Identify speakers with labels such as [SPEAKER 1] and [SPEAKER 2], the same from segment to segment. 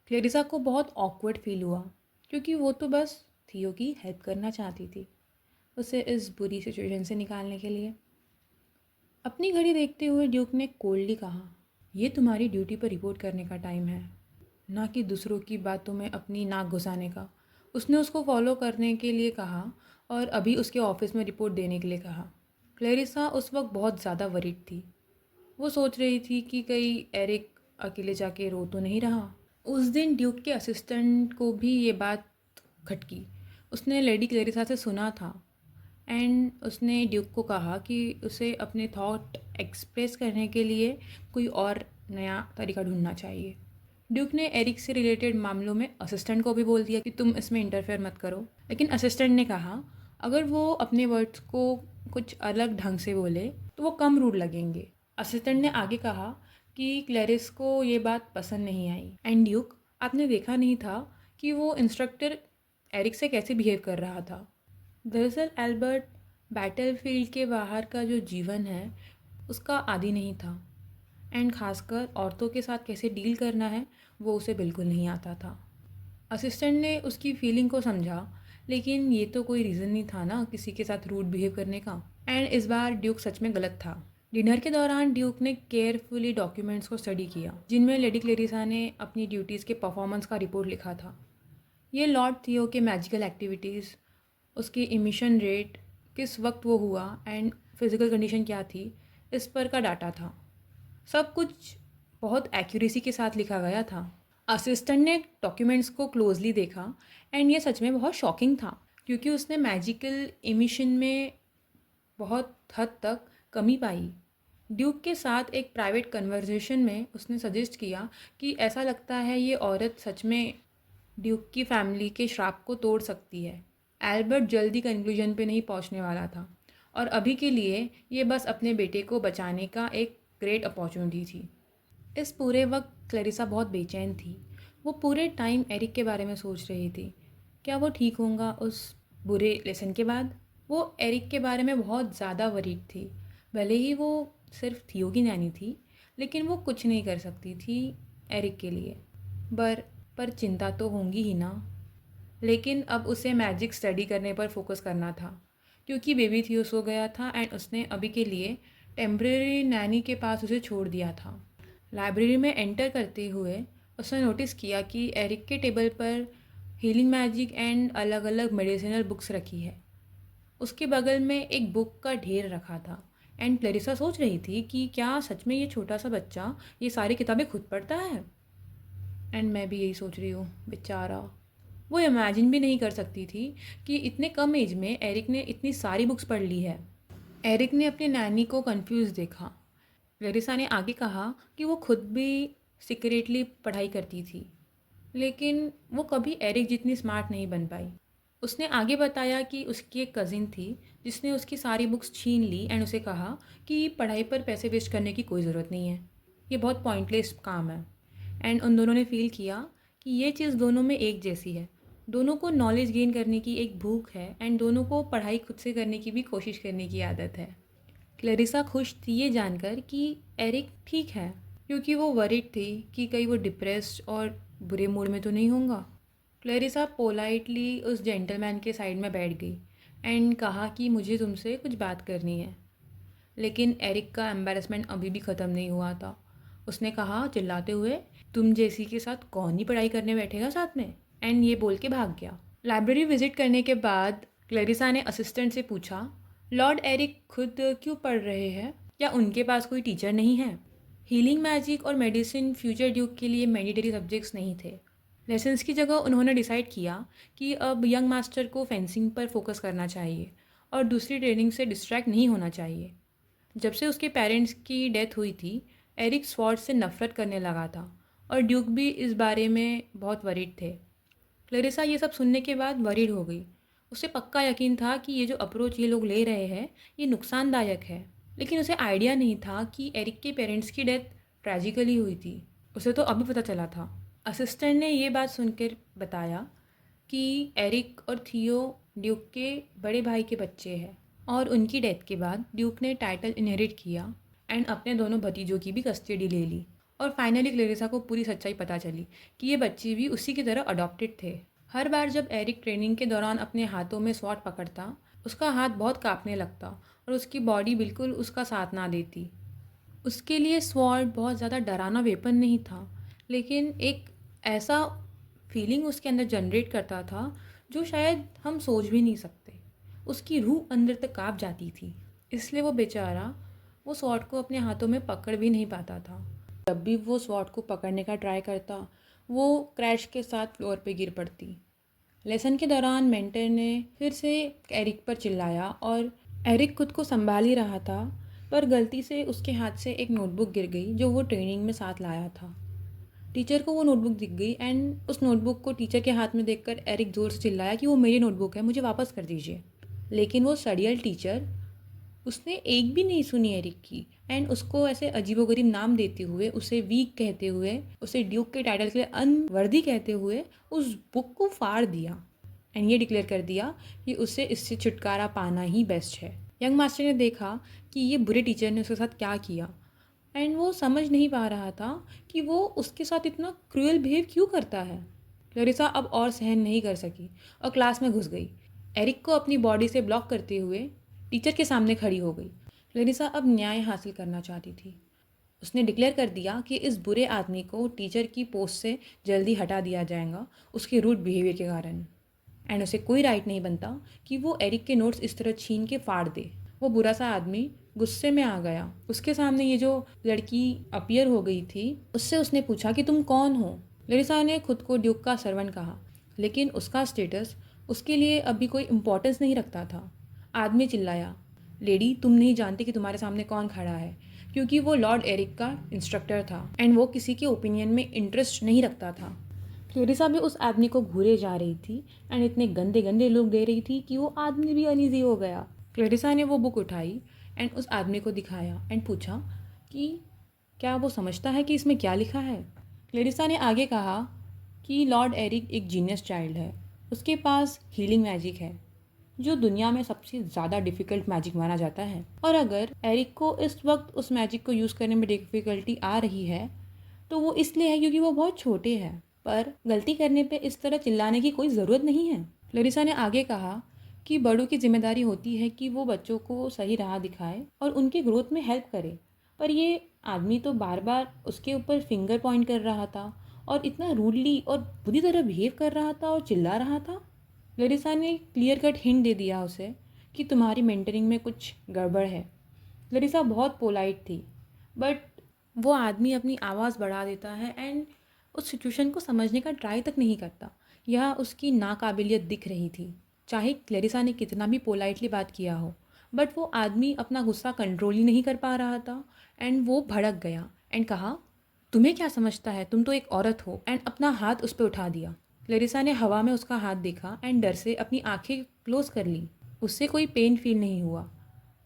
[SPEAKER 1] Clarissa को बहुत awkward feel हुआ क्योंकि वो तो बस थियो की हेल्प करना चाहती थी, उसे इस बुरी सिचुएशन से निकालने के लिए। अपनी घड़ी देखते हुए ड्यूक ने कोल्डली कहा, ये तुम्हारी ड्यूटी पर रिपोर्ट करने का टाइम है, ना कि दूसरों की बातों में अपनी नाक घुसाने का। उसने उसको फॉलो करने के लिए कहा और अभी उसके ऑफिस में रिपोर्ट देने के लिए कहा। क्लेरिसा उस वक्त बहुत ज़्यादा वरीड थी। वो सोच रही थी कि कहीं एरिक अकेले जाके रो तो नहीं रहा। उस दिन ड्यूक के असिस्टेंट को भी ये बात खटकी। उसने लेडी क्लेरिसा से सुना था एंड उसने ड्यूक को कहा कि उसे अपने थॉट एक्सप्रेस करने के लिए कोई और नया तरीका ढूंढना चाहिए। ड्यूक ने एरिक से रिलेटेड मामलों में असिस्टेंट को भी बोल दिया कि तुम इसमें इंटरफेयर मत करो, लेकिन असिस्टेंट ने कहा अगर वो अपने वर्ड्स को कुछ अलग ढंग से बोले तो वो कम रूड लगेंगे। असिस्टेंट ने आगे कहा कि क्लैरिस को ये बात पसंद नहीं आई एंड ड्यूक, आपने देखा नहीं था कि वो इंस्ट्रक्टर एरिक से कैसे बिहेव कर रहा था। दरअसल एल्बर्ट बैटलफील्ड के बाहर का जो जीवन है उसका आदी नहीं था एंड खासकर औरतों के साथ कैसे डील करना है वो उसे बिल्कुल नहीं आता था। असिस्टेंट ने उसकी फीलिंग को समझा, लेकिन ये तो कोई रीज़न नहीं था ना किसी के साथ रूड बिहेव करने का। एंड इस बार ड्यूक सच में गलत था। डिनर के दौरान ड्यूक ने केयरफुली डॉक्यूमेंट्स को स्टडी किया जिनमें लेडी क्लेरिसा ने अपनी ड्यूटीज़ के परफॉर्मेंस का रिपोर्ट लिखा था। ये लॉर्ड थियो के मैजिकल एक्टिविटीज़, उसकी इमिशन रेट, किस वक्त वो हुआ एंड फिज़िकल कंडीशन क्या थी, इस पर का डाटा था। सब कुछ बहुत एक्यूरेसी के साथ लिखा गया था। असिस्टेंट ने डॉक्यूमेंट्स को क्लोजली देखा एंड ये सच में बहुत शॉकिंग था क्योंकि उसने मैजिकल इमिशन में बहुत हद तक कमी पाई। ड्यूक के साथ एक प्राइवेट कन्वर्सेशन में उसने सजेस्ट किया कि ऐसा लगता है ये औरत सच में ड्यूक की फैमिली के श्राप को तोड़ सकती है। एल्बर्ट जल्दी कंक्लूजन पे नहीं पहुंचने वाला था और अभी के लिए ये बस अपने बेटे को बचाने का एक ग्रेट अपॉर्चुनिटी थी। इस पूरे वक्त क्लैरिसा बहुत बेचैन थी। वो पूरे टाइम एरिक के बारे में सोच रही थी। क्या वो ठीक होगा उस बुरे लेसन के बाद? वो एरिक के बारे में बहुत ज़्यादा वरीड थी। भले ही वो सिर्फ थियो की नैनी थी, लेकिन वो कुछ नहीं कर सकती थी एरिक के लिए। पर पर चिंता तो होंगी ही ना। लेकिन अब उसे मैजिक स्टडी करने पर फोकस करना था क्योंकि बेबी थियो सो गया था एंड उसने अभी के लिए टेम्परेरी नैनी के पास उसे छोड़ दिया था। लाइब्रेरी में एंटर करते हुए उसने नोटिस किया कि एरिक के टेबल पर हीलिंग मैजिक एंड अलग अलग मेडिसिनल बुक्स रखी है। उसके बगल में एक बुक का ढेर रखा था एंड क्लेरिसा सोच रही थी कि क्या सच में ये छोटा सा बच्चा ये सारी किताबें खुद पढ़ता है। एंड मैं भी यही सोच रही हूँ, बेचारा। वो इमेजिन भी नहीं कर सकती थी कि इतने कम एज में एरिक ने इतनी सारी बुक्स पढ़ ली है। एरिक ने अपनी नैनी को कंफ्यूज देखा। क्लेरिसा ने आगे कहा कि वो खुद भी सीक्रेटली पढ़ाई करती थी, लेकिन वो कभी एरिक जितनी स्मार्ट नहीं बन पाई। उसने आगे बताया कि उसकी एक कज़िन थी जिसने उसकी सारी बुक्स छीन ली एंड उसे कहा कि पढ़ाई पर पैसे वेस्ट करने की कोई ज़रूरत नहीं है, ये बहुत पॉइंटलेस काम है। एंड उन दोनों ने फील किया कि ये चीज़ दोनों में एक जैसी है। दोनों को नॉलेज गेन करने की एक भूख है एंड दोनों को पढ़ाई खुद से करने की भी कोशिश करने की आदत है। क्लेरिसा खुश थी ये जानकर कि एरिक ठीक है, क्योंकि वो वरीड थी कि कहीं वो डिप्रेस्ड और बुरे मूड में तो नहीं होगा। क्लेरिसा पोलाइटली उस जेंटलमैन के साइड में बैठ गई एंड कहा कि मुझे तुमसे कुछ बात करनी है। लेकिन एरिक का एम्बैरेसमेंट अभी भी ख़त्म नहीं हुआ था। उसने कहा चिल्लाते हुए, तुम जैसी के साथ कौन ही पढ़ाई करने बैठेगा साथ में, एंड ये बोल के भाग गया। लाइब्रेरी विजिट करने के बाद क्लेरिसा ने असिस्टेंट से पूछा, लॉर्ड एरिक खुद क्यों पढ़ रहे हैं? क्या उनके पास कोई टीचर नहीं है? हीलिंग मैजिक और मेडिसिन फ्यूचर ड्यूक के लिए मैंडेटरी सब्जेक्ट्स नहीं थे। लेसन्स की जगह उन्होंने डिसाइड किया कि अब यंग मास्टर को फेंसिंग पर फोकस करना चाहिए और दूसरी ट्रेनिंग से डिस्ट्रैक्ट नहीं होना चाहिए। जब से उसके पेरेंट्स की डेथ हुई थी, एरिक स्वॉर्ड से नफरत करने लगा था और ड्यूक भी इस बारे में बहुत वरीड थे। क्लेरिसा ये सब सुनने के बाद वरीड हो गई। उसे पक्का यकीन था कि ये जो अप्रोच ये लोग ले रहे हैं ये नुकसानदायक है, लेकिन उसे आइडिया नहीं था कि एरिक के पेरेंट्स की डेथ ट्रेजिकली हुई थी। उसे तो अभी पता चला था। असिस्टेंट ने ये बात सुनकर बताया कि एरिक और थियो ड्यूक के बड़े भाई के बच्चे हैं और उनकी डेथ के बाद ड्यूक ने टाइटल इनहेरिट किया एंड अपने दोनों भतीजों की भी कस्टडी ले ली। और फाइनली क्लेरिसा को पूरी सच्चाई पता चली कि ये बच्चे भी उसी की तरह अडॉप्टेड थे। हर बार जब एरिक ट्रेनिंग के दौरान अपने हाथों में स्वॉर्ड पकड़ता, उसका हाथ बहुत कांपने लगता और उसकी बॉडी बिल्कुल उसका साथ ना देती। उसके लिए स्वॉर्ड बहुत ज़्यादा डरावना वेपन नहीं था, लेकिन एक ऐसा फीलिंग उसके अंदर जनरेट करता था जो शायद हम सोच भी नहीं सकते। उसकी रूह अंदर तक काँप जाती थी, इसलिए वो बेचारा वो स्वॉर्ड को अपने हाथों में पकड़ भी नहीं पाता था। जब भी वो स्वॉर्ड को पकड़ने का ट्राई करता, वो क्रैश के साथ फ्लोर पे गिर पड़ती। लेसन के दौरान मेंटर ने फिर से एरिक पर चिल्लाया और एरिक खुद को संभाल ही रहा था, पर गलती से उसके हाथ से एक नोटबुक गिर गई जो वो ट्रेनिंग में साथ लाया था। टीचर को वो नोटबुक दिख गई एंड उस नोटबुक को टीचर के हाथ में देखकर एरिक ज़ोर से चिल्लाया कि वो मेरी नोटबुक है, मुझे वापस कर दीजिए। लेकिन वो सड़ियल टीचर, उसने एक भी नहीं सुनी एरिक की एंड उसको ऐसे अजीबोगरीब नाम देते हुए, उसे वीक कहते हुए, उसे ड्यूक के टाइटल के लिए अनवर्दी कहते हुए उस बुक को फाड़ दिया एंड ये डिक्लेयर कर दिया कि उसे इससे छुटकारा पाना ही बेस्ट है। यंग मास्टर ने देखा कि ये बुरे टीचर ने उसके साथ क्या किया एंड वो समझ नहीं पा रहा था कि वो उसके साथ इतना क्रूअल बिहेव क्यों करता है। क्लैरिसा अब और सहन नहीं कर सकी और क्लास में घुस गई। एरिक को अपनी बॉडी से ब्लॉक करते हुए टीचर के सामने खड़ी हो गई। क्लैरिसा अब न्याय हासिल करना चाहती थी। उसने डिक्लेयर कर दिया कि इस बुरे आदमी को टीचर की पोस्ट से जल्दी हटा दिया जाएगा उसके रूड बिहेवियर के कारण, एंड उसे कोई राइट नहीं बनता कि वो एरिक के नोट्स इस तरह छीन के फाड़ दे। वो बुरा सा आदमी गुस्से में आ गया। उसके सामने ये जो लड़की अपीयर हो गई थी, उससे उसने पूछा कि तुम कौन हो। लरिसा ने खुद को ड्यूक का सर्वेंट कहा, लेकिन उसका स्टेटस उसके लिए अभी कोई इम्पोर्टेंस नहीं रखता था। आदमी चिल्लाया, लेडी तुम नहीं जानती कि तुम्हारे सामने कौन खड़ा है, क्योंकि वो लॉर्ड एरिक का इंस्ट्रक्टर था एंड वो किसी के ओपिनियन में इंटरेस्ट नहीं रखता था। क्लेरिसा भी उस आदमी को घूरे जा रही थी एंड इतने गंदे गंदे लुक दे रही थी कि वो आदमी भी अनईजी हो गया। क्लेरिसा ने वो बुक उठाई एंड उस आदमी को दिखाया एंड पूछा कि क्या वो समझता है कि इसमें क्या लिखा है। क्लेरिसा ने आगे कहा कि लॉर्ड एरिक एक जीनियस चाइल्ड है। उसके पास हीलिंग मैजिक है जो दुनिया में सबसे ज़्यादा डिफ़िकल्ट मैजिक माना जाता है, और अगर एरिक को इस वक्त उस मैजिक को यूज़ करने में डिफ़िकल्टी आ रही है तो वो इसलिए है क्योंकि वो बहुत छोटे हैं। पर गलती करने पे इस तरह चिल्लाने की कोई ज़रूरत नहीं है। लरिसा ने आगे कहा कि बड़ों की जिम्मेदारी होती है कि वो बच्चों को सही राह दिखाए और उनके ग्रोथ में हेल्प करे, पर ये आदमी तो बार बार उसके ऊपर फिंगर पॉइंट कर रहा था और इतना रूडली और बुरी तरह बिहेव कर रहा था और चिल्ला रहा था। लरिसा ने क्लियर कट हिंट दे दिया उसे कि तुम्हारी मेंटरिंग में कुछ गड़बड़ है। लरिसा बहुत पोलाइट थी, बट वो आदमी अपनी आवाज़ बढ़ा देता है एंड उस सिचुएशन को समझने का ट्राई तक नहीं करता। यह उसकी नाकाबिलियत दिख रही थी, चाहे क्लेरिसा ने कितना भी पोलाइटली बात किया हो, बट वो आदमी अपना गुस्सा कंट्रोल ही नहीं कर पा रहा था एंड वो भड़क गया एंड कहा, तुम्हें क्या समझता है, तुम तो एक औरत हो, एंड अपना हाथ उस पर उठा दिया। क्लेरिसा ने हवा में उसका हाथ देखा एंड डर से अपनी आंखें क्लोज कर ली। उससे कोई पेन फील नहीं हुआ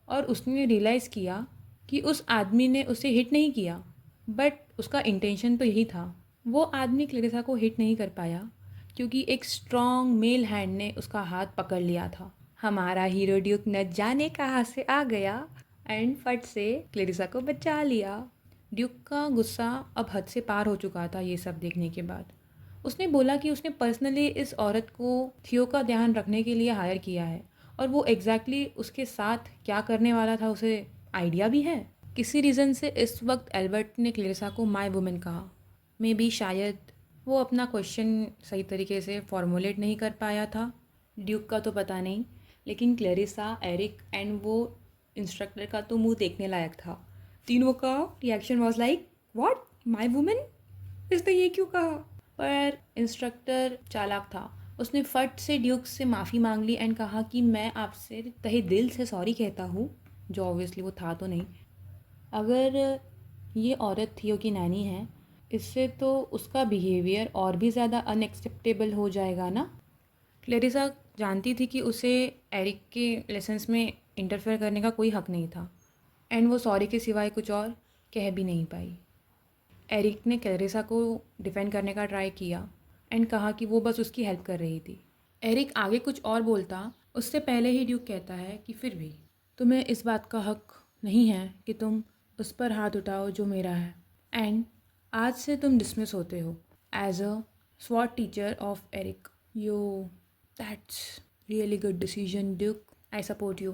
[SPEAKER 1] और उसने रियलाइज़ किया कि उस आदमी ने उसे हिट नहीं किया, बट उसका इंटेंशन तो यही था। वो आदमी क्लेरिसा को हिट नहीं कर पाया क्योंकि एक स्ट्रॉन्ग मेल हैंड ने उसका हाथ पकड़ लिया था। हमारा हीरो ड्यूक न जाने कहाँ से आ गया एंड फट से क्लेरिसा को बचा लिया। ड्यूक का गुस्सा अब हद से पार हो चुका था ये सब देखने के बाद। उसने बोला कि उसने पर्सनली इस औरत को थियो का ध्यान रखने के लिए हायर किया है और वो एग्जैक्टली उसके साथ क्या करने वाला था उसे आइडिया भी है। किसी रीज़न से इस वक्त एल्बर्ट ने क्लेरिसा को माय वुमेन कहा। मे बी शायद वो अपना क्वेश्चन सही तरीके से फॉर्मुलेट नहीं कर पाया था। ड्यूक का तो पता नहीं, लेकिन क्लेरिसा, एरिक एंड वो इंस्ट्रक्टर का तो मुंह देखने लायक था। तीनों का reaction was like, what, my women, इसने ये क्यों कहा। पर इंस्ट्रक्टर चालाक था। उसने फट से ड्यूक से माफ़ी मांग ली एंड कहा कि मैं आपसे तहे दिल से सॉरी कहता हूँ, जो ऑब्वियसली वो था तो नहीं। अगर ये औरत थियो की नैनी है, इससे तो उसका बिहेवियर और भी ज़्यादा अनएक्सेप्टेबल हो जाएगा ना। क्लेरिसा जानती थी कि उसे एरिक के लेसन्स में इंटरफेयर करने का कोई हक नहीं था एंड वो सॉरी के सिवाय कुछ और कह भी नहीं पाई। एरिक ने क्लेरिसा को डिफेंड करने का ट्राई किया एंड कहा कि वो बस उसकी हेल्प कर रही थी। एरिक आगे कुछ और बोलता, उससे पहले ही ड्यूक कहता है कि फिर भी तुम्हें इस बात का हक नहीं है कि तुम उस पर हाथ उठाओ जो मेरा है, एंड आज से तुम डिसमिस होते हो as a swot teacher of Eric. Yo, that's really good decision Duke, I support you.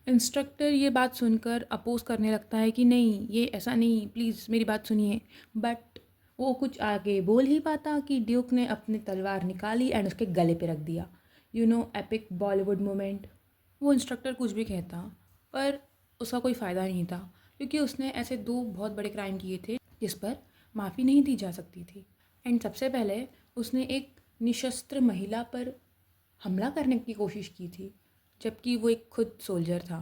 [SPEAKER 1] Instructor ये बात सुनकर अपोज करने लगता है कि नहीं, ये ऐसा नहीं, प्लीज़ मेरी बात सुनिए। बट वो कुछ आगे बोल ही पाता कि ड्यूक ने अपनी तलवार निकाली एंड उसके गले पे रख दिया। Epic Bollywood moment. वो इंस्ट्रक्टर कुछ भी कहता, पर उसका कोई फ़ायदा नहीं था, क्योंकि उसने ऐसे दो बहुत बड़े क्राइम किए थे जिस पर माफ़ी नहीं दी जा सकती थी। एंड सबसे पहले उसने एक निशस्त्र महिला पर हमला करने की कोशिश की थी, जबकि वो एक खुद सोल्जर था।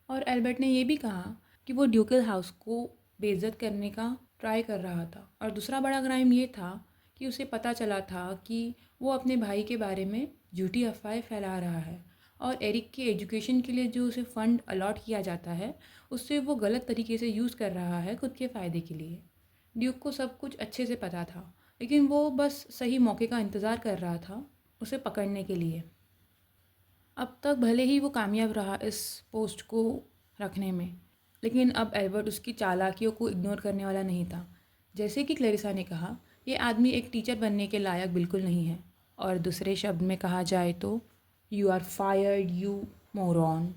[SPEAKER 1] और एल्बर्ट ने ये भी कहा कि वो ड्यूकल हाउस को बेइज्जत करने का ट्राई कर रहा था। और दूसरा बड़ा क्राइम ये था कि उसे पता चला था कि वो अपने भाई के बारे में झूठी अफवाहें फैला रहा है, और एरिक के एजुकेशन के लिए जो उसे फ़ंड अलॉट किया जाता है उससे वो गलत तरीके से यूज़ कर रहा है खुद के फ़ायदे के लिए। ड्यूक को सब कुछ अच्छे से पता था, लेकिन वो बस सही मौके का इंतज़ार कर रहा था उसे पकड़ने के लिए। अब तक भले ही वो कामयाब रहा इस पोस्ट को रखने में, लेकिन अब एल्बर्ट उसकी चालाकियों को इग्नोर करने वाला नहीं था। जैसे कि क्लेरिसा ने कहा, ये आदमी एक टीचर बनने के लायक बिल्कुल नहीं है, और दूसरे शब्द में कहा जाए तो you are fired, you moron.